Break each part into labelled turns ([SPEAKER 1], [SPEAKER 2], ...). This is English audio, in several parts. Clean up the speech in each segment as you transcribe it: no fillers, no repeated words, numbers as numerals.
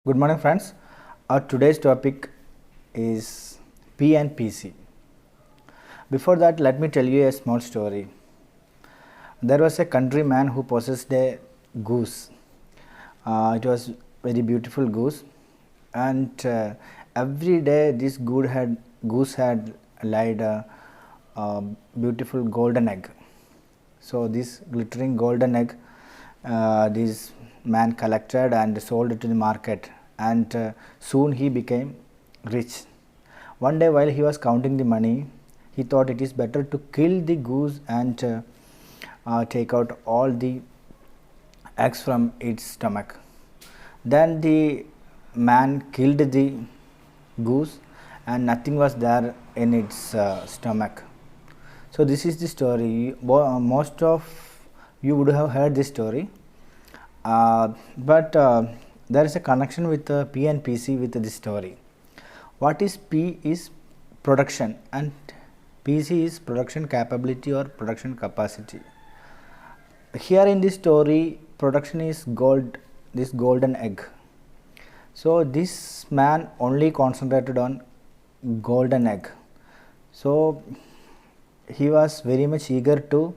[SPEAKER 1] Good morning, friends. Our today's topic is P and PC. Before that, let me tell you a small story. There was a countryman who possessed a goose. It was very beautiful goose, and every day this goose had laid a beautiful golden egg. So this glittering golden egg, this man collected and sold it to the market, and soon he became rich. One day while he was counting the money, he thought it is better to kill the goose and take out all the eggs from its stomach. Then the man killed the goose and nothing was there in its stomach. So this is the story. Most of you would have heard this story, but there is a connection with P and PC with this story. What is P is production and PC is production capability or production capacity. Here in this story, production is this golden egg. So this man only concentrated on golden egg. So he was very much eager to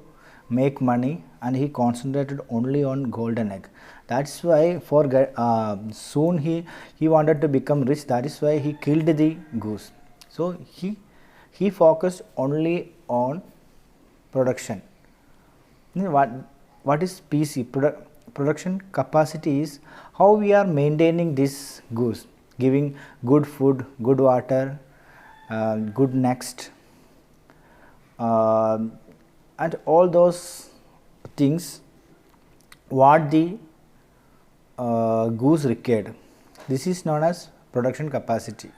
[SPEAKER 1] make money and he concentrated only on golden egg. That's why soon he wanted to become rich. That is why he killed the goose. So he focused only on production. What is PC? Production capacity is how we are maintaining this goose, giving good food, good water, good next, and all those things what the goose required. This is known as production capacity.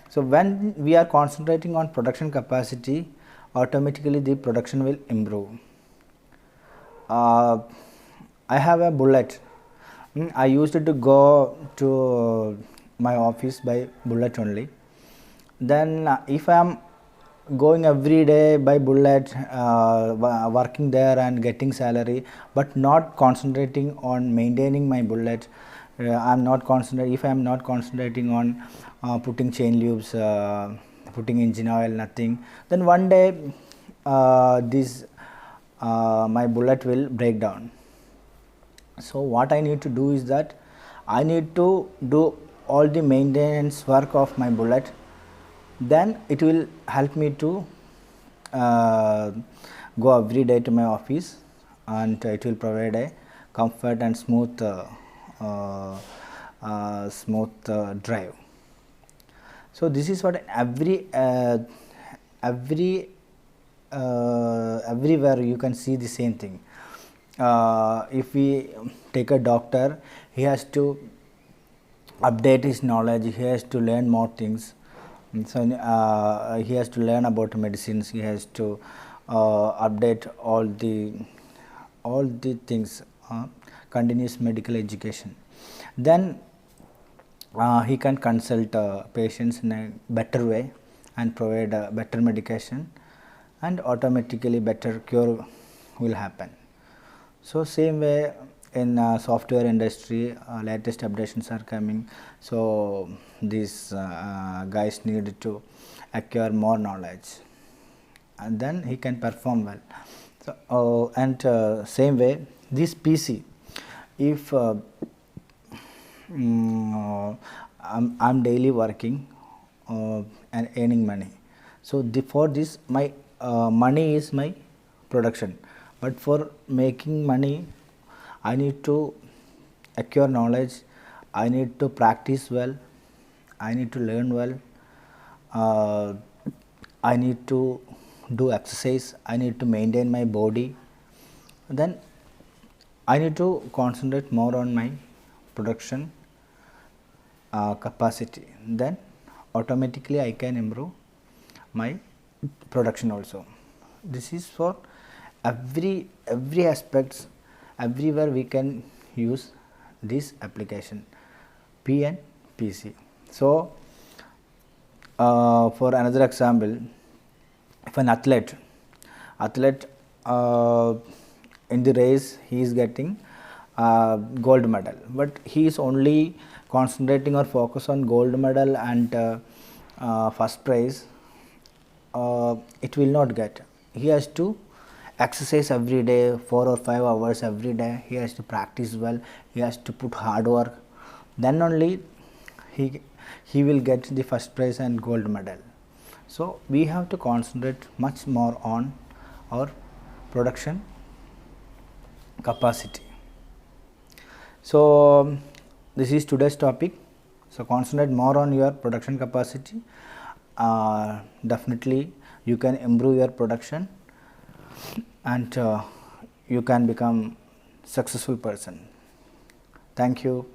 [SPEAKER 1] So when we are concentrating on production capacity, automatically the production will improve. I have a bullet. I used to go to my office by bullet only. Then if I am going every day by bullet, working there and getting salary, but not concentrating on maintaining my bullet, if I am not concentrating on putting chain loops, putting engine oil, nothing, then one day my bullet will break down. So what I need to do is that I need to do all the maintenance work of my bullet. Then it will help me to go every day to my office, and it will provide a comfort and smooth drive. So this is what everywhere you can see the same thing. If we take a doctor, he has to update his knowledge, he has to learn more things. So he has to learn about medicines, he has to update all the things, continuous medical education. Then he can consult patients in a better way and provide better medication, and automatically better cure will happen. So same way in software industry, latest updations are coming. So these guys need to acquire more knowledge, and then he can perform well. So and same way this PC, if I'm daily working and earning money, so for this my money is my production, but for making money I need to acquire knowledge, I need to practice well, I need to learn well, I need to do exercise, I need to maintain my body, then I need to concentrate more on my production capacity. Then automatically I can improve my production also. This is for every aspects, everywhere we can use this application P and PC. So for another example, if an athlete in the race he is getting gold medal, but he is only concentrating or focus on gold medal and first prize. It will not get. He has to exercise every day, 4 or 5 hours every day. He has to practice well, he has to put hard work, then only he will get the first prize and gold medal. So we have to concentrate much more on our production capacity. So this is today's topic. So concentrate more on your production capacity. Definitely you can improve your production and you can become successful person. Thank you.